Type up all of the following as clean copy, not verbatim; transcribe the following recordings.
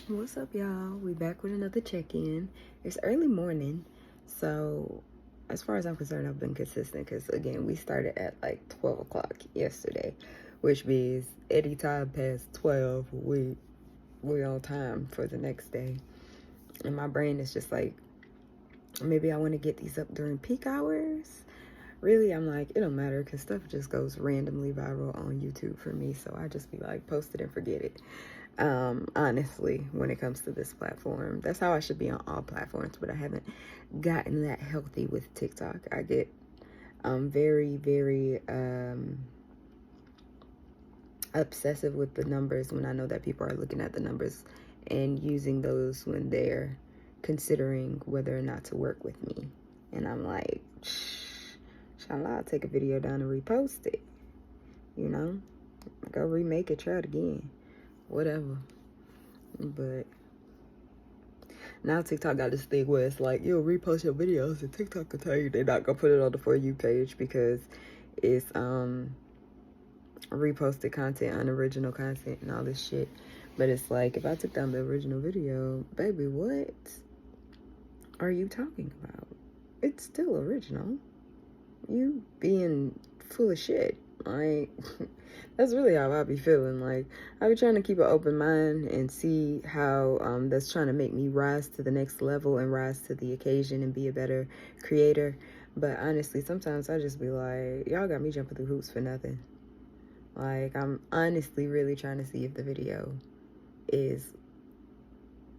What's up, y'all? We back with another check-in. It's early morning, so as far as I'm concerned, I've been consistent because again, we started at like 12 o'clock yesterday, which means anytime past 12, we're on time for the next day. And my brain is just like, maybe I want to get these up during peak hours. Really, I'm like, it don't matter because stuff just goes randomly viral on YouTube for me, so I just be like, post it and forget it. Honestly, when it comes to this platform, that's how I should be on all platforms, but I haven't gotten that healthy with TikTok. I get very, very obsessive with the numbers when I know that people are looking at the numbers and using those when they're considering whether or not to work with me. And I'm like, inshallah, I'll take a video down and repost it. You know, go remake it, try it again, whatever. But now TikTok got this thing where it's like, you'll repost your videos and TikTok will tell you they're not gonna put it on the For You page because it's reposted content, unoriginal content and all this shit. But it's like, if I took down the original video, baby, what are you talking about? It's still original. You being full of shit. Like, that's really how I be feeling. Like, I be trying to keep an open mind and see how that's trying to make me rise to the next level and rise to the occasion and be a better creator. But honestly, sometimes I just be like, y'all got me jumping through hoops for nothing. Like, I'm honestly really trying to see if the video is,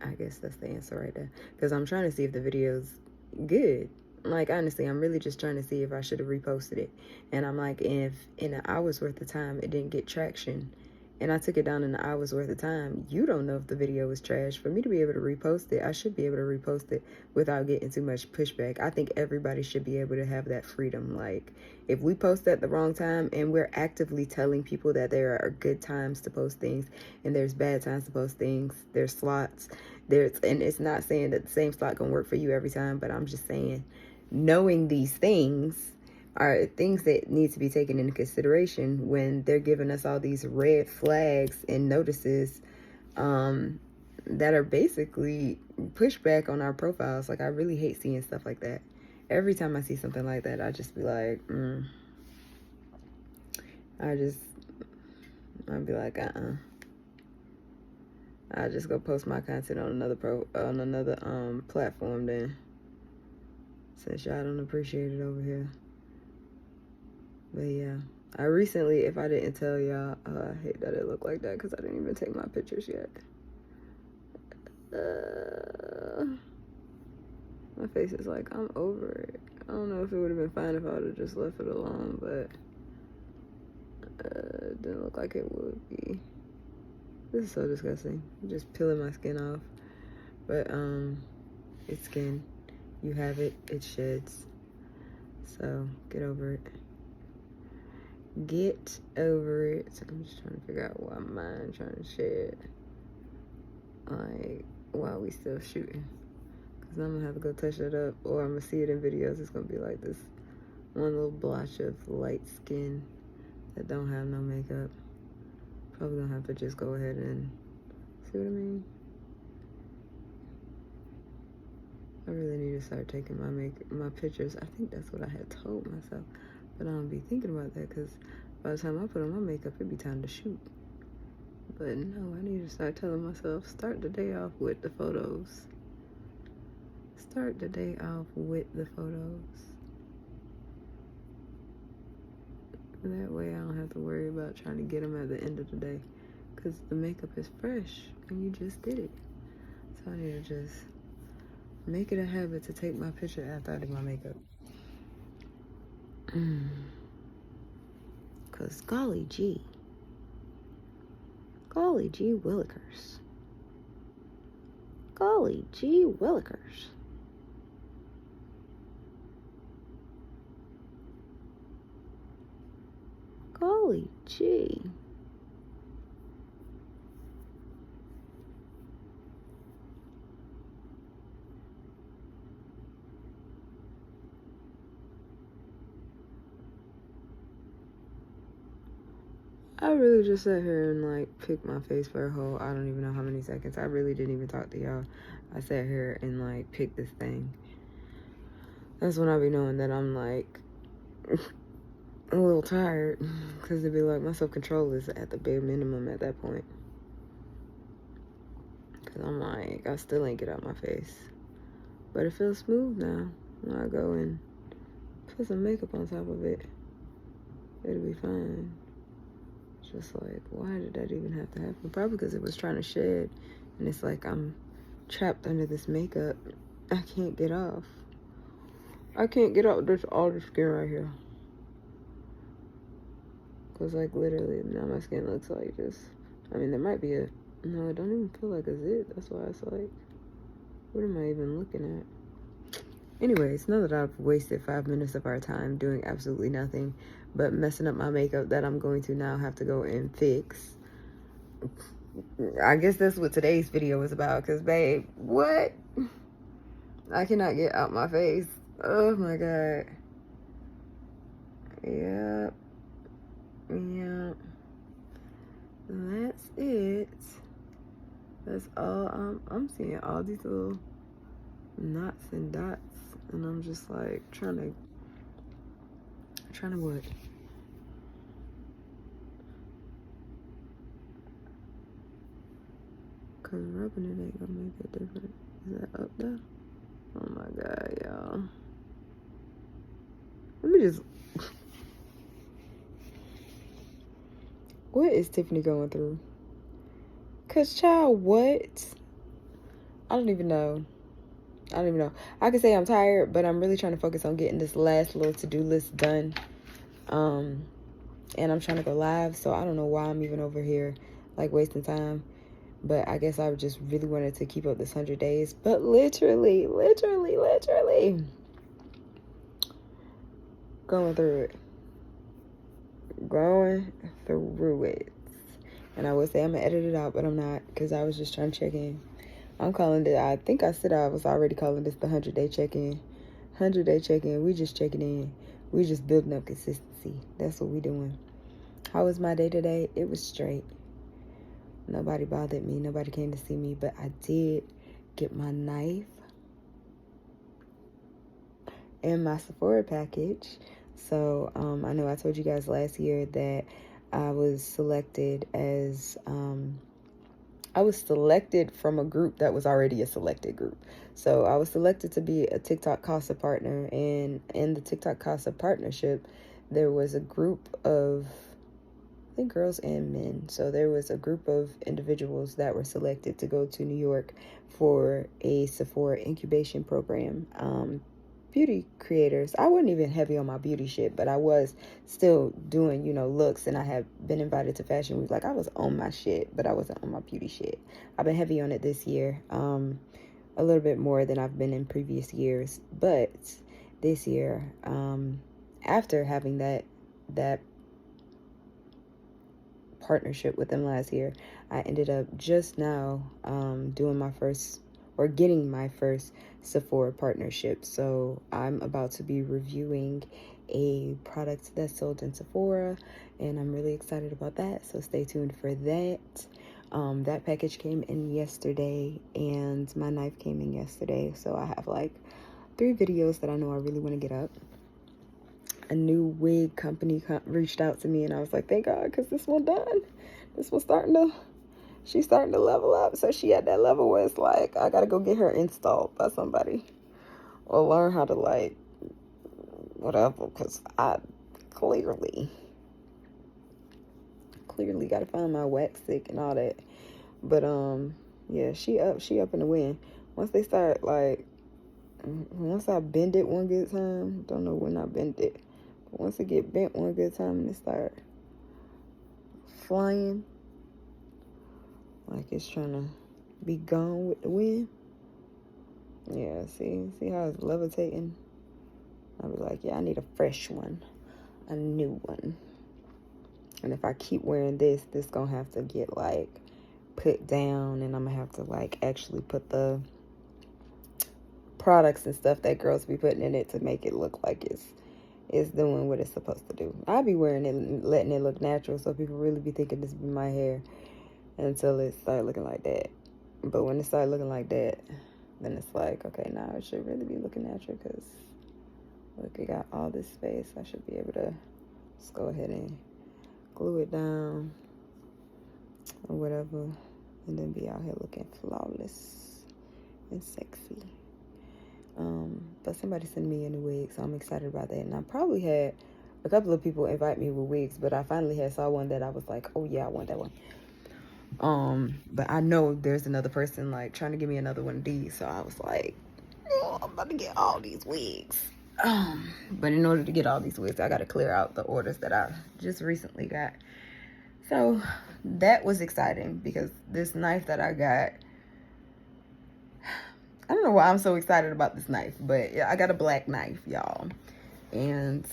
I guess that's the answer right there. Because I'm trying to see if the video's good. Like, honestly, I'm really just trying to see if I should have reposted it. And I'm like, if in an hour's worth of time it didn't get traction and I took it down in an hour's worth of time, you don't know if the video was trash. For me to be able to repost it, I should be able to repost it without getting too much pushback. I think everybody should be able to have that freedom. Like, if we post at the wrong time and we're actively telling people that there are good times to post things and there's bad times to post things, there's slots, and it's not saying that the same slot gonna work for you every time, but I'm just saying, knowing these things are things that need to be taken into consideration when they're giving us all these red flags and notices that are basically pushback on our profiles. Like, I really hate seeing stuff like that. Every time I see something like that, I just be like, I'd be like, I'll just go post my content on another platform then, since y'all don't appreciate it over here. But yeah, I recently, if I didn't tell y'all, I hate that it looked like that because I didn't even take my pictures yet. My face is like, I'm over it. I don't know if it would have been fine if I would have just left it alone, but it didn't look like it would be. This is so disgusting. I'm just peeling my skin off. But it's skin. You have it, it sheds. So get over it. Get over it. So I'm just trying to figure out why mine trying to shed. Like, while we still shooting. Because I'm going to have to go touch it up. Or I'm going to see it in videos. It's going to be like this one little blotch of light skin that don't have no makeup. Probably going to have to just go ahead and, see what I mean? I really need to start taking my pictures. I think that's what I had told myself. But I don't be thinking about that because by the time I put on my makeup, it'd be time to shoot. But no, I need to start telling myself, start the day off with the photos. Start the day off with the photos. That way I don't have to worry about trying to get them at the end of the day. Because the makeup is fresh and you just did it. So I need to just make it a habit to take my picture after I do my makeup. Because golly gee. Golly gee willikers. Golly gee willikers. Golly gee. I really just sat here and like picked my face for a whole, I don't even know how many seconds. I really didn't even talk to y'all. I sat here and like picked this thing. That's when I be knowing that I'm like a little tired, because it'd be like my self-control is at the bare minimum at that point. Because I'm like, I still ain't get out my face. But it feels smooth now. When I go and put some makeup on top of it, it'll be fine. It's just like, why did that even have to happen? Probably because it was trying to shed. And it's like I'm trapped under this makeup. I can't get off. I can't get off this all the skin right here. Because like literally now my skin looks like this. I mean, there might be a, no, it don't even feel like a zit. That's why it's like, what am I even looking at? Anyways, now that I've wasted 5 minutes of our time doing absolutely nothing but messing up my makeup that I'm going to now have to go and fix. I guess that's what today's video was about, because babe, what? I cannot get out my face. Oh my God. Yep. Yep. That's it. That's all. I'm seeing all these little knots and dots, and I'm just like trying to what? Cause rubbing it ain't gonna make a difference. Is that up there? Oh my God, y'all. Let me just. What is Tiffany going through? Cause child, what? I don't even know. I can say I'm tired, but I'm really trying to focus on getting this last little to-do list done. And I'm trying to go live, so I don't know why I'm even over here like wasting time. But I guess I just really wanted to keep up this 100 days. But literally going through it. And I would say I'm gonna edit it out, but I'm not, because I was just trying to check in. I'm calling it, I think I said I was already calling this the 100-day check-in. 100-day check-in. We just checking in. We just building up consistency. That's what we doing. How was my day today? It was straight. Nobody bothered me. Nobody came to see me, but I did get my knife and my Sephora package. So I know I told you guys last year that I was selected as I was selected from a group that was already a selected group. So I was selected to be a TikTok Casa partner, and in the TikTok Casa partnership, there was a group of, I think, girls and men. So there was a group of individuals that were selected to go to New York for a Sephora incubation program. Beauty creators. I wasn't even heavy on my beauty shit, but I was still doing, looks, and I had been invited to Fashion Week. Like, I was on my shit, but I wasn't on my beauty shit. I've been heavy on it this year, a little bit more than I've been in previous years. But this year, after having that partnership with them last year, I ended up just now doing my first, or getting my first Sephora partnership. So I'm about to be reviewing a product that's sold in Sephora, and I'm really excited about that. So stay tuned for that. That package came in yesterday, and my knife came in yesterday. So I have like 3 videos that I know I really want to get up. A new wig company reached out to me, and I was like, thank God, because this one done. This one's she's starting to level up. So she at that level where it's like, I gotta go get her installed by somebody, or learn how to like whatever, because I clearly gotta find my wax stick and all that. But yeah, she up in the wind. Once they start like, once I bend it one good time, don't know when I bend it, but once it get bent one good time and it start flying like it's trying to be gone with the wind. Yeah, see how it's levitating? I'll be like, yeah, I need a fresh one, a new one. And if I keep wearing this gonna have to get like put down, and I'm gonna have to like actually put the products and stuff that girls be putting in it to make it look like it's is doing what it's supposed to do. I be wearing it, letting it look natural, so people really be thinking this be my hair until it start looking like that. But when it start looking like that, then it's like, okay, now it should really be looking natural, because look, it got all this space. I should be able to just go ahead and glue it down or whatever, and then be out here looking flawless and sexy. But somebody sent me a new wig, so I'm excited about that. And I probably had a couple of people invite me with wigs, but I finally saw one that I was like, oh yeah, I want that one. But I know there's another person like trying to give me another one of these, so I was like, oh, I'm about to get all these wigs. But in order to get all these wigs, I got to clear out the orders that I just recently got. So that was exciting, because this knife that I got, I don't know why I'm so excited about this knife, but yeah, I got a black knife, y'all. And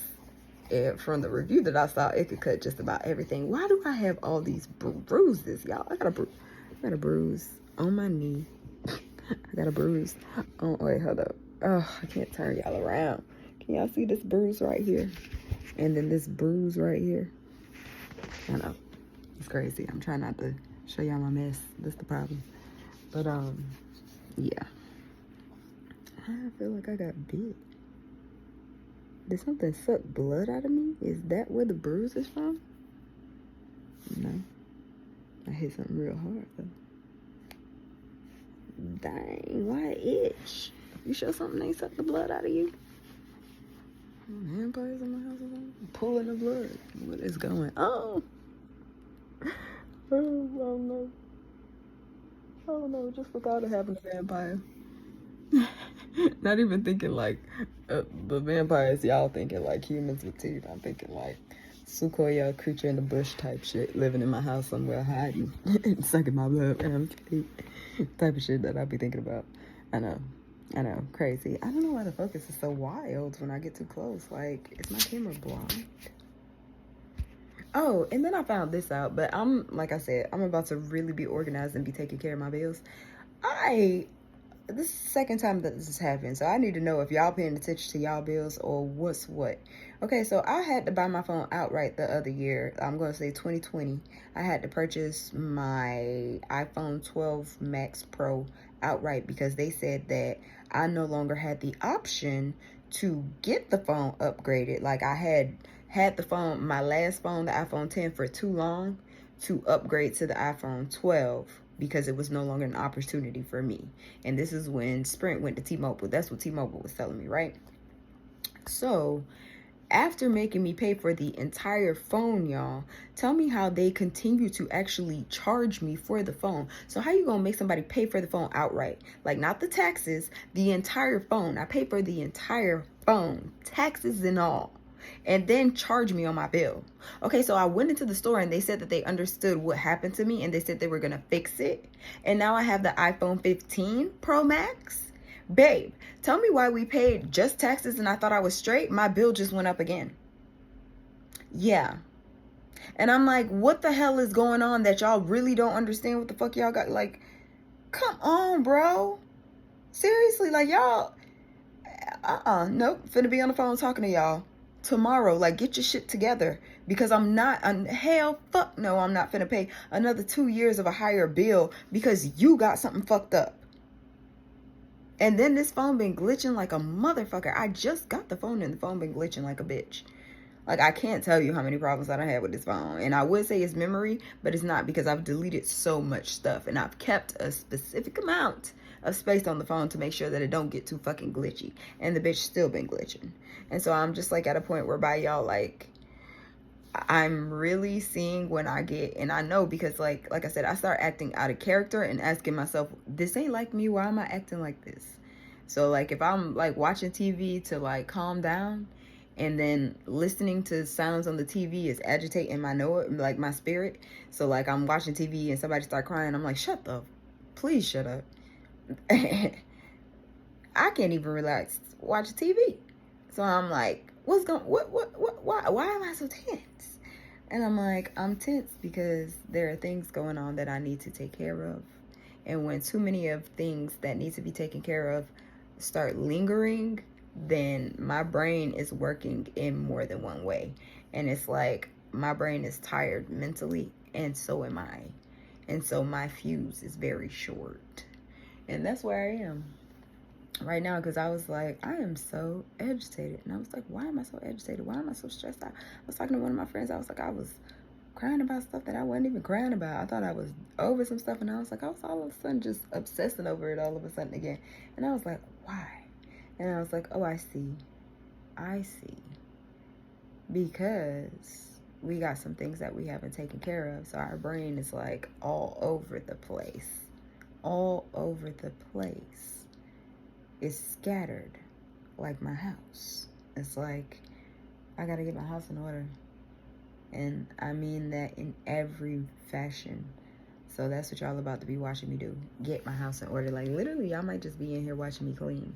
from the review that I saw, it could cut just about everything. Why do I have all these bruises, y'all? I got a bruise on my knee. I got a bruise. Oh, wait, hold up. Oh, I can't turn y'all around. Can y'all see this bruise right here? And then this bruise right here. I know. It's crazy. I'm trying not to show y'all my mess. That's the problem. But, yeah. I feel like I got bit. Did something suck blood out of me? Is that where the bruise is from? No. I hit something real hard, though. Dang, why itch? You sure something ain't sucked the blood out of you? Vampires in my house or something? Pulling the blood. What is going on? Oh no. Oh no, just the thought of having a vampire. Not even thinking like the vampires y'all thinking like humans with teeth. I'm thinking like Sukoya, creature in the bush type shit, living in my house somewhere hiding and sucking my blood and I'm type of shit that I'll be thinking about. I know, crazy. I don't know why the focus is so wild when I get too close. Like, is my camera blind? Oh, and then I found this out, but like I said, I'm about to really be organized and be taking care of my bills. This is the second time that this has happened, so I need to know if y'all paying attention to y'all bills or what's what. Okay, so I had to buy my phone outright the other year. I'm going to say 2020. I had to purchase my iPhone 12 Max Pro outright because they said that I no longer had the option to get the phone upgraded. Like, I had the phone, my last phone, the iPhone 10, for too long to upgrade to the iPhone 12 because it was no longer an opportunity for me. And this is when Sprint went to T-Mobile. That's what T-Mobile was telling me, right? So after making me pay for the entire phone, y'all, tell me how they continue to actually charge me for the phone. So how you gonna make somebody pay for the phone outright? Like, not the taxes, the entire phone. I pay for the entire phone, taxes and all, and then charge me on my bill. Okay, so I went into the store and they said that they understood what happened to me and they said they were gonna fix it. And now I have the iPhone 15 Pro Max. Babe, tell me why we paid just taxes and I thought I was straight. My bill just went up again. Yeah. And I'm like, what the hell is going on that y'all really don't understand what the fuck y'all got? Like, come on, bro. Seriously, like, y'all, nope, finna be on the phone talking to y'all tomorrow. Like, get your shit together, because hell fuck no, I'm not finna pay another 2 years of a higher bill because you got something fucked up. And then this phone been glitching like a motherfucker. I just got the phone and the phone been glitching like a bitch. Like, I can't tell you how many problems I done had with this phone. And I would say it's memory, but it's not, because I've deleted so much stuff and I've kept a specific amount of space on the phone to make sure that it don't get too fucking glitchy. And the bitch still been glitching. And so I'm just like at a point whereby y'all, like, I'm really seeing when I get, and I know because like I said, I start acting out of character and asking myself, this ain't like me, why am I acting like this? So like if I'm like watching TV to like calm down, and then listening to sounds on the TV is agitating like my spirit. So like I'm watching TV and somebody start crying, I'm like, please shut up. I can't even relax watching TV. So I'm like, why am I so tense? And I'm like, I'm tense because there are things going on that I need to take care of. And when too many of things that need to be taken care of start lingering, then my brain is working in more than one way. And it's like my brain is tired mentally, and so am I. And so my fuse is very short. And that's where I am right now, because I was like, I am so agitated. And I was like, why am I so agitated? Why am I so stressed out? I was talking to one of my friends. I was like, I was crying about stuff that I wasn't even crying about. I thought I was over some stuff, and I was like, I was all of a sudden just obsessing over it all of a sudden again. And I was like, why? And I was like, oh, I see. Because we got some things that we haven't taken care of. So our brain is like all over the place. All over the place. It's scattered like my house. It's like, I gotta get my house in order. And I mean that in every fashion. So that's what y'all about to be watching me do. Get my house in order. Like, literally, y'all might just be in here watching me clean.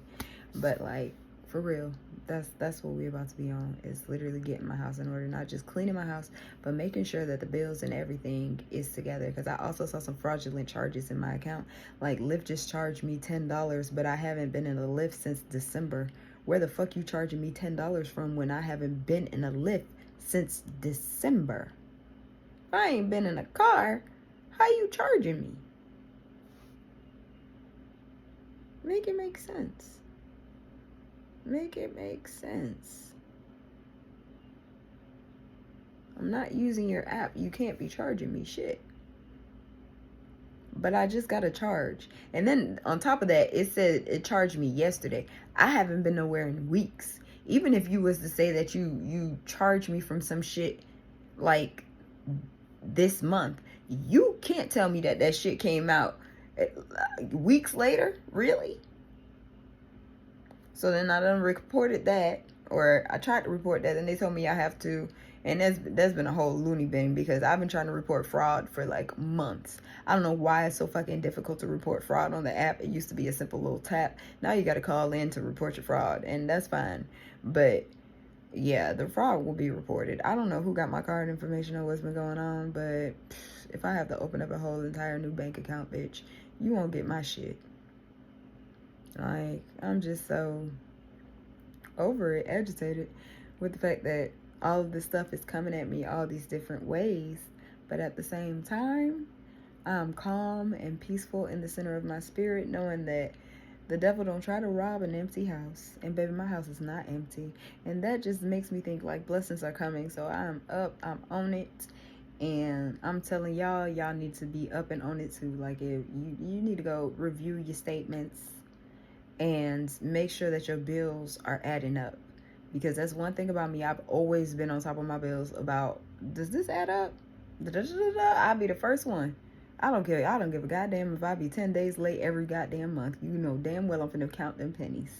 But, like, for real, that's what we're about to be on. Is literally getting my house in order. Not just cleaning my house, but making sure that the bills and everything is together. Because I also saw some fraudulent charges in my account. Like, Lyft just charged me $10, but I haven't been in a Lyft since December. Where the fuck you charging me $10 from when I haven't been in a Lyft since December? If I ain't been in a car, how you charging me? Make it make sense. Make it make sense. I'm not using your app. You can't be charging me shit. But I just got a charge. And then on top of that, it said it charged me yesterday. I haven't been nowhere in weeks. Even if you was to say that you charge me from some shit like this month, you can't tell me that that shit came out weeks later. Really? So then I done reported that, or I tried to report that, and they told me I have to. And there's been a whole loony bin, because I've been trying to report fraud for like months. I don't know why it's so fucking difficult to report fraud on the app. It used to be a simple little tap. Now you got to call in to report your fraud, and that's fine. But yeah, the fraud will be reported. I don't know who got my card information or what's been going on, but if I have to open up a whole entire new bank account, bitch, you won't get my shit. Like, I'm just so over it, agitated with the fact that all of this stuff is coming at me all these different ways. But at the same time, I'm calm and peaceful in the center of my spirit, knowing that the devil don't try to rob an empty house. And baby, my house is not empty. And that just makes me think like blessings are coming. So I'm up, I'm on it. And I'm telling y'all need to be up and on it too. Like, if you need to go review your statements and make sure that your bills are adding up. Because that's one thing about me. I've always been on top of my bills about, does this add up? I'll be the first one. I don't care. I don't give a goddamn if I be 10 days late every goddamn month. You know damn well I'm finna count them pennies.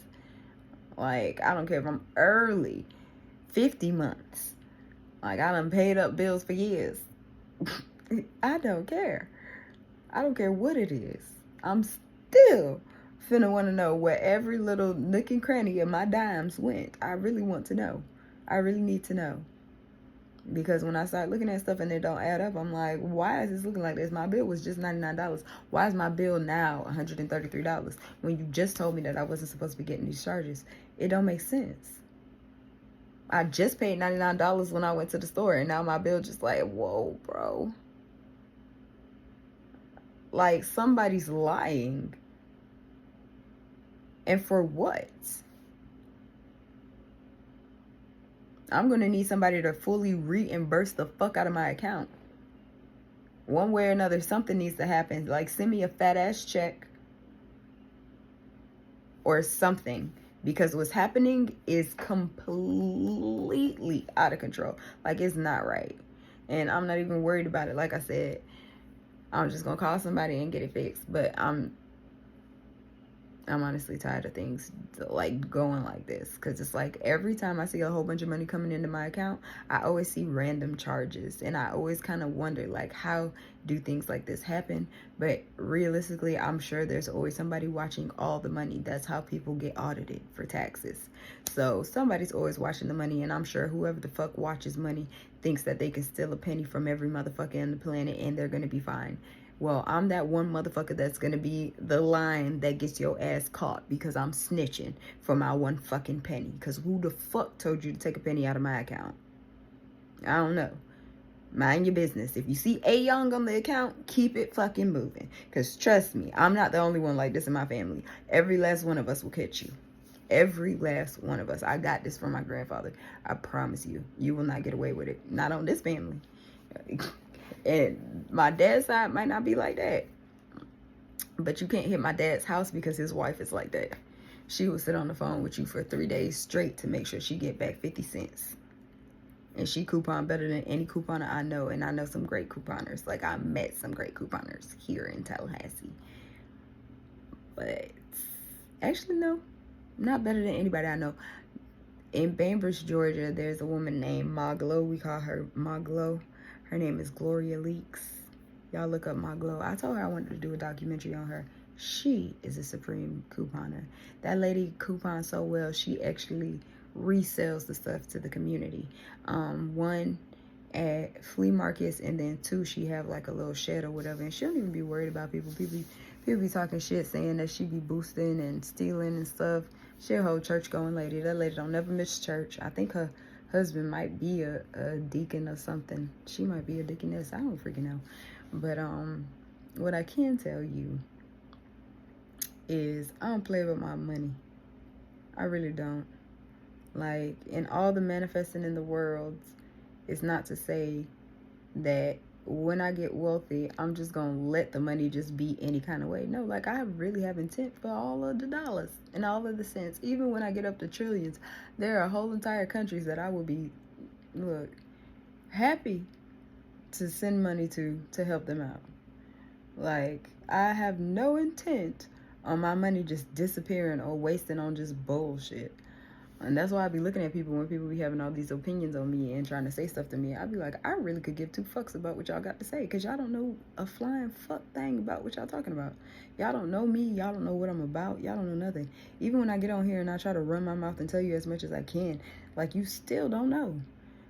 Like, I don't care if I'm early. 50 months. Like, I done paid up bills for years. I don't care. I don't care what it is. I'm still finna want to know where every little nook and cranny of my dimes went. I really want to know. I really need to know. Because when I start looking at stuff and it don't add up, I'm like, why is this looking like this? My bill was just $99. Why is my bill now $133 when you just told me that I wasn't supposed to be getting these charges? It don't make sense. I just paid $99 when I went to the store, and now my bill just like, whoa, bro. Like, somebody's lying. And for what? I'm going to need somebody to fully reimburse the fuck out of my account. One way or another, something needs to happen. Like, send me a fat ass check or something. Because what's happening is completely out of control. Like, it's not right. And I'm not even worried about it. Like I said, I'm just going to call somebody and get it fixed. But I'm honestly tired of things like going like this, because it's like every time I see a whole bunch of money coming into my account, I always see random charges, and I always kind of wonder, like, how do things like this happen? But realistically, I'm sure there's always somebody watching all the money. That's how people get audited for taxes. So somebody's always watching the money, and I'm sure whoever the fuck watches money thinks that they can steal a penny from every motherfucker on the planet and they're gonna be fine. Well, I'm that one motherfucker that's gonna be the lion that gets your ass caught because I'm snitching for my one fucking penny. Because who the fuck told you to take a penny out of my account? I don't know. Mind your business. If you see A Young on the account, keep it fucking moving. Because trust me, I'm not the only one like this in my family. Every last one of us will catch you. Every last one of us. I got this from my grandfather. I promise you. You will not get away with it. Not on this family. And my dad's side might not be like that. But you can't hit my dad's house because his wife is like that. She will sit on the phone with you for 3 days straight to make sure she get back 50 cents. And she coupon better than any couponer I know. And I know some great couponers. Like, I met some great couponers here in Tallahassee. But actually, no. Not better than anybody I know. In Bainbridge, Georgia, there's a woman named Maglo. We call her Maglo. Her name is Gloria Leaks. Y'all look up Maglo. I told her I wanted to do a documentary on her. She is a supreme couponer. That lady coupons so well, she actually resells the stuff to the community. One, at flea markets, and then two, she have like a little shed or whatever, and she don't even be worried about people. People be talking shit, saying that she be boosting and stealing and stuff. She a whole church going lady. That lady don't never miss church. I think her husband might be a deacon or something. She might be a deaconess. I don't freaking know. But what I can tell you is I don't play with my money. I really don't. Like, in all the manifesting in the world, it's not to say that when I get wealthy, I'm just gonna let the money just be any kind of way. No, like, I really have intent for all of the dollars and all of the cents. Even when I get up to trillions, there are whole entire countries that I would be, look, happy to send money to help them out. Like, I have no intent on my money just disappearing or wasting on just bullshit. And that's why I be looking at people when people be having all these opinions on me and trying to say stuff to me. I be like, I really could give two fucks about what y'all got to say, because y'all don't know a flying fuck thing about what y'all talking about. Y'all don't know me. Y'all don't know what I'm about. Y'all don't know nothing. Even when I get on here and I try to run my mouth and tell you as much as I can, like, you still don't know.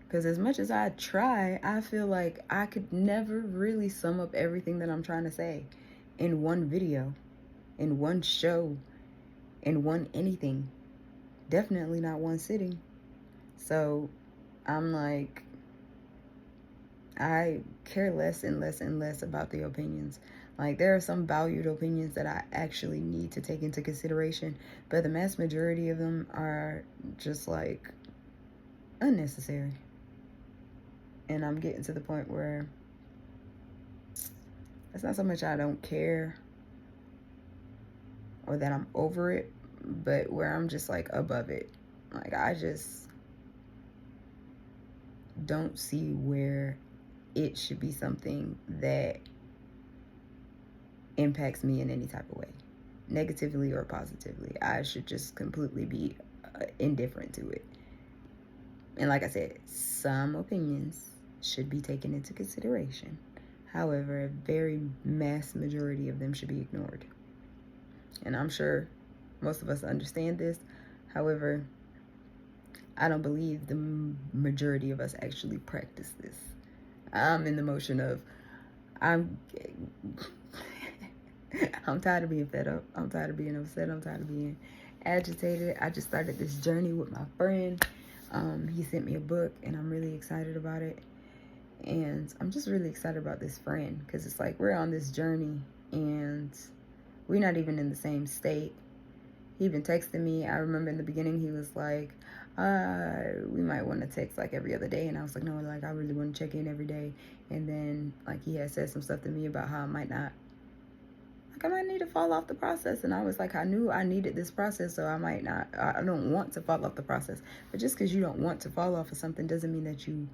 Because as much as I try, I feel like I could never really sum up everything that I'm trying to say in one video, in one show, in one anything. Definitely not one sitting. So I'm like, I care less and less and less about the opinions. Like, there are some valued opinions that I actually need to take into consideration, but the mass majority of them are just like unnecessary. And I'm getting to the point where it's not so much I don't care or that I'm over it, but where I'm just like above it. Like, I just don't see where it should be something that impacts me in any type of way, negatively or positively. I should just completely be indifferent to it. And like I said, some opinions should be taken into consideration. However, a very mass majority of them should be ignored. And I'm sure most of us understand this. However, I don't believe the majority of us actually practice this. I'm in the motion of, I'm tired of being fed up. I'm tired of being upset. I'm tired of being agitated. I just started this journey with my friend. He sent me a book, and I'm really excited about it. And I'm just really excited about this friend, because it's like we're on this journey, and we're not even in the same state. He even texted me. I remember in the beginning he was like, we might want to text like every other day. And I was like, no, like, I really want to check in every day. And then, like, he had said some stuff to me about how I might need to fall off the process. And I was like, I knew I needed this process, so I don't want to fall off the process. But just because you don't want to fall off of something doesn't mean that you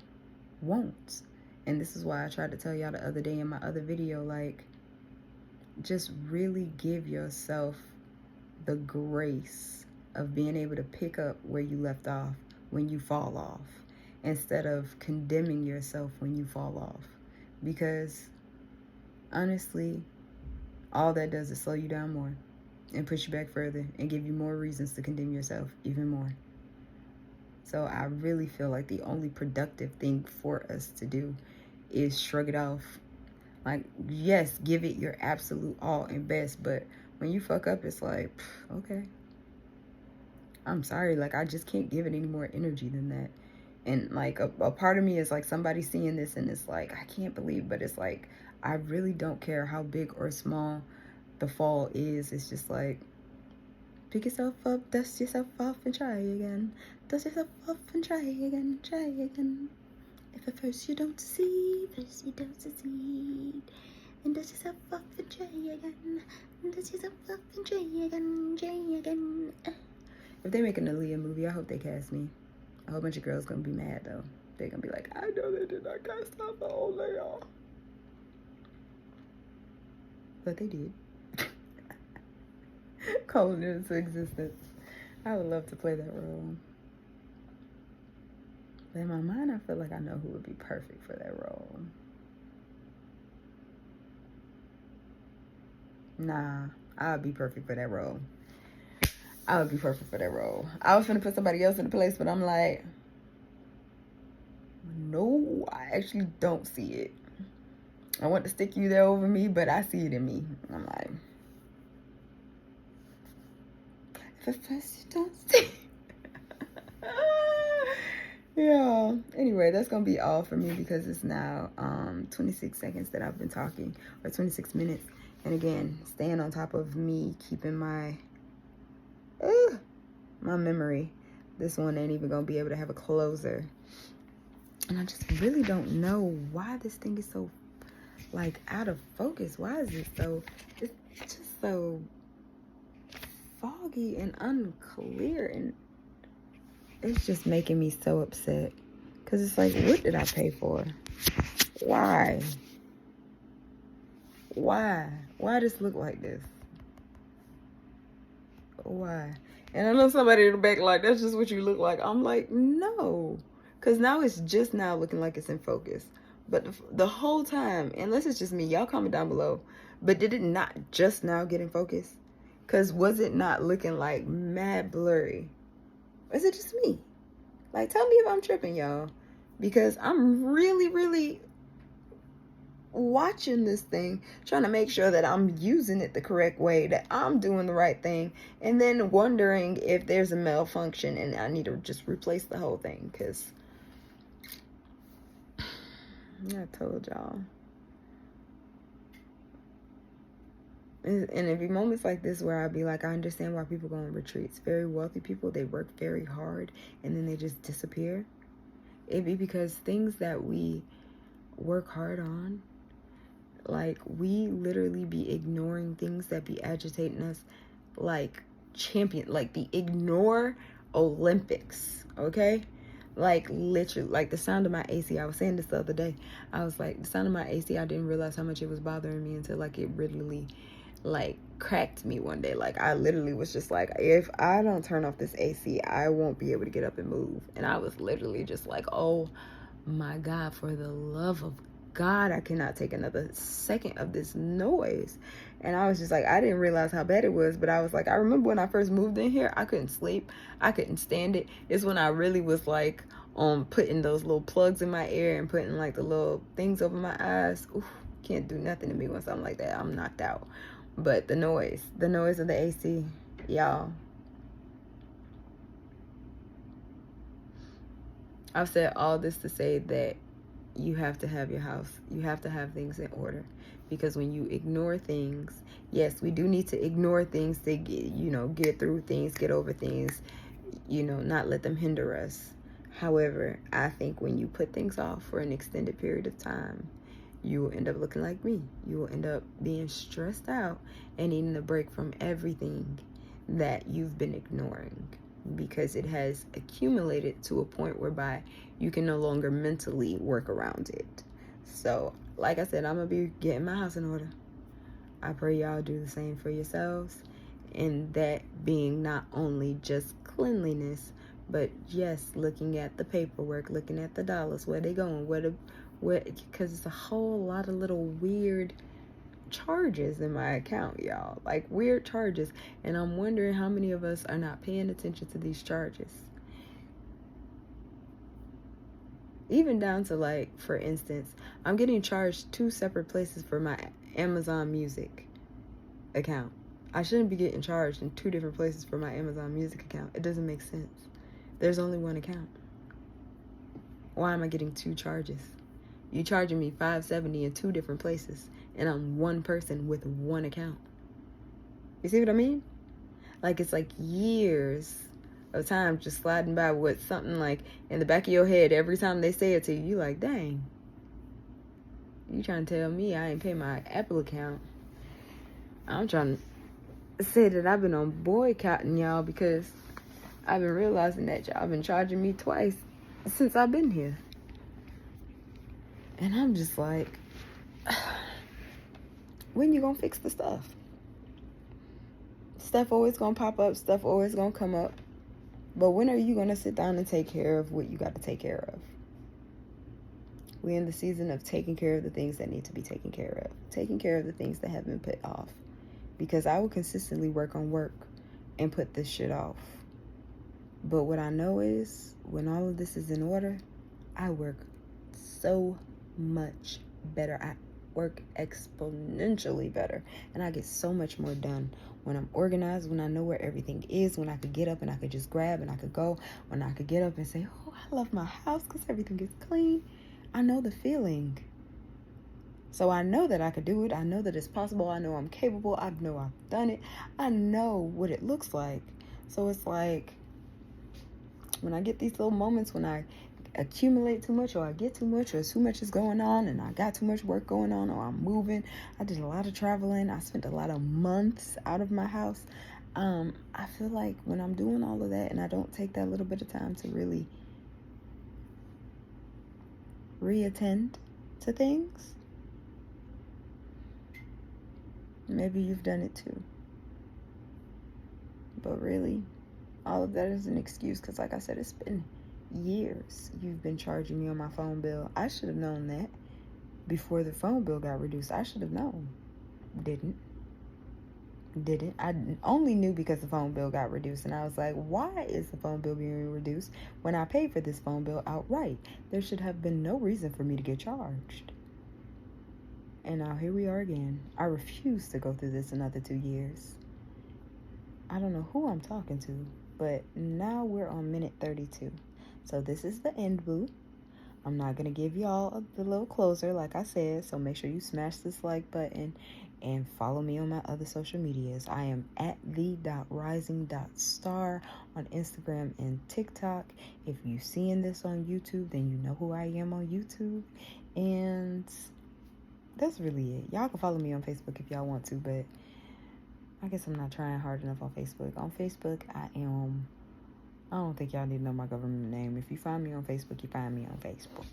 won't. And this is why I tried to tell y'all the other day in my other video, like, just really give yourself the grace of being able to pick up where you left off when you fall off, instead of condemning yourself when you fall off. Because honestly, all that does is slow you down more and push you back further and give you more reasons to condemn yourself even more. So I really feel like the only productive thing for us to do is shrug it off, Like, yes, give it your absolute all and best, but when you fuck up, it's like, okay, I'm sorry. Like, I just can't give it any more energy than that. And like a part of me is like somebody seeing this and it's like, I can't believe, but it's like, I really don't care how big or small the fall is. It's just like, pick yourself up, dust yourself off, and try again. Dust yourself off and try again, try again. If at first you don't see, first you don't succeed. And dust yourself off and try again. And dust yourself off and try again, try again. If they make an Aaliyah movie, I hope they cast me. A whole bunch of girls gonna be mad though. They're gonna be like, I know they did not cast out the old y'all. But they did. Calling it into existence. I would love to play that role. But in my mind, I feel like I know who would be perfect for that role. Nah, I would be perfect for that role. I would be perfect for that role. I was gonna put somebody else in the place, but I'm like, no, I actually don't see it. I want to stick you there over me, but I see it in me. I'm like, if at first you don't see. Yeah. Anyway, that's gonna be all for me because it's now 26 seconds that I've been talking, or 26 minutes. And again, staying on top of me, keeping my memory. This one ain't even gonna be able to have a closer. And I just really don't know why this thing is so like out of focus. Why is it so, it's just so foggy and unclear, and it's just making me so upset. Because it's like, what did I pay for? Why? Why does it look like this? Why? And I know somebody in the back like, that's just what you look like. I'm like, no. Because now it's just now looking like it's in focus. But the whole time, unless it's just me, y'all comment down below. But did it not just now get in focus? Because was it not looking like mad blurry? Is it just me? Like, tell me if I'm tripping, y'all. Because I'm really watching this thing, trying to make sure that I'm using it the correct way, that I'm doing the right thing, and then wondering if there's a malfunction and I need to just replace the whole thing. Because I told y'all. And it'd be moments like this where I'd be like, I understand why people go on retreats. Very wealthy people, they work very hard and then they just disappear. It'd be because things that we work hard on, like, we literally be ignoring things that be agitating us, like the ignore Olympics, okay? Like, literally, like the sound of my AC. I was saying this the other day. I was like, the sound of my AC, I didn't realize how much it was bothering me until, like, it really, like, cracked me one day. Like, I literally was just like, if I don't turn off this AC, I won't be able to get up and move. And I was literally just like, oh my God, for the love of God, I cannot take another second of this noise. And I was just like, I didn't realize how bad it was, but I was like, I remember when I first moved in here, I couldn't sleep. I couldn't stand it. It's when I really was like, putting those little plugs in my ear and putting like the little things over my eyes. Oof, can't do nothing to me when something like that. I'm knocked out. But the noise of the AC, y'all. I've said all this to say that you have to have your house. You have to have things in order. Because when you ignore things, yes, we do need to ignore things to get through things, get over things, not let them hinder us. However, I think when you put things off for an extended period of time, you will end up looking like me. You will end up being stressed out and needing a break from everything that you've been ignoring, because it has accumulated to a point whereby you can no longer mentally work around it. So, like I said, I'm going to be getting my house in order. I pray y'all do the same for yourselves. And that being not only just cleanliness, but yes, looking at the paperwork, looking at the dollars, where they going, because it's a whole lot of little weird charges in my account, y'all. Like, weird charges. And I'm wondering how many of us are not paying attention to these charges. Even down to, like, for instance, I'm getting charged 2 separate places for my Amazon Music account. I shouldn't be getting charged in 2 different places for my Amazon Music account. It doesn't make sense. There's only one account. Why am I getting 2 charges? You charging me $5.70 in 2 different places, and I'm one person with one account. You see what I mean? Like, it's like years of time just sliding by with something like in the back of your head. Every time they say it to you, you like, dang, you trying to tell me I ain't pay my Apple account? I'm trying to say that I've been on boycotting y'all because I've been realizing that y'all been charging me twice since I've been here. And I'm just like, when you gonna fix the stuff? Stuff always gonna pop up, stuff always gonna come up. But when are you gonna sit down and take care of what you got to take care of? We're in the season of taking care of the things that need to be taken care of. Taking care of the things that have been put off. Because I will consistently work on work and put this shit off. But what I know is, when all of this is in order, I work so much better. I work exponentially better. And I get so much more done when I'm organized, when I know where everything is, when I could get up and I could just grab and I could go, when I could get up and say, oh, I love my house because everything is clean. I know the feeling. So I know that I could do it. I know that it's possible. I know I'm capable. I know I've done it. I know what it looks like. So it's like, when I get these little moments when I accumulate too much, or I get too much, or too much is going on and I got too much work going on, or I'm moving, I did a lot of traveling, I spent a lot of months out of my house, I feel like when I'm doing all of that and I don't take that little bit of time to really reattend to things, maybe you've done it too. But really, all of that is an excuse because, like I said, it's been years you've been charging me on my phone bill. I should have known that before the phone bill got reduced. I should have known. Didn't. I only knew because the phone bill got reduced, and I was like, why is the phone bill being reduced when I paid for this phone bill outright? There should have been no reason for me to get charged. And now here we are again. I refuse to go through this another 2 years. I don't know who I'm talking to, but now we're on minute 32. So this is the end, boo. I'm not going to give y'all the little closer like I said, so make sure you smash this like button and follow me on my other social medias. I am at the.rising.star on Instagram and TikTok. If you seeing this on YouTube, then you know who I am on YouTube. And that's really it. Y'all can follow me on Facebook if y'all want to, but I guess I'm not trying hard enough on Facebook. On Facebook, I don't think y'all need to know my government name. If you find me on Facebook, you find me on Facebook.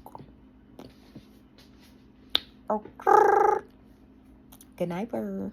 Okay. Good night, bird.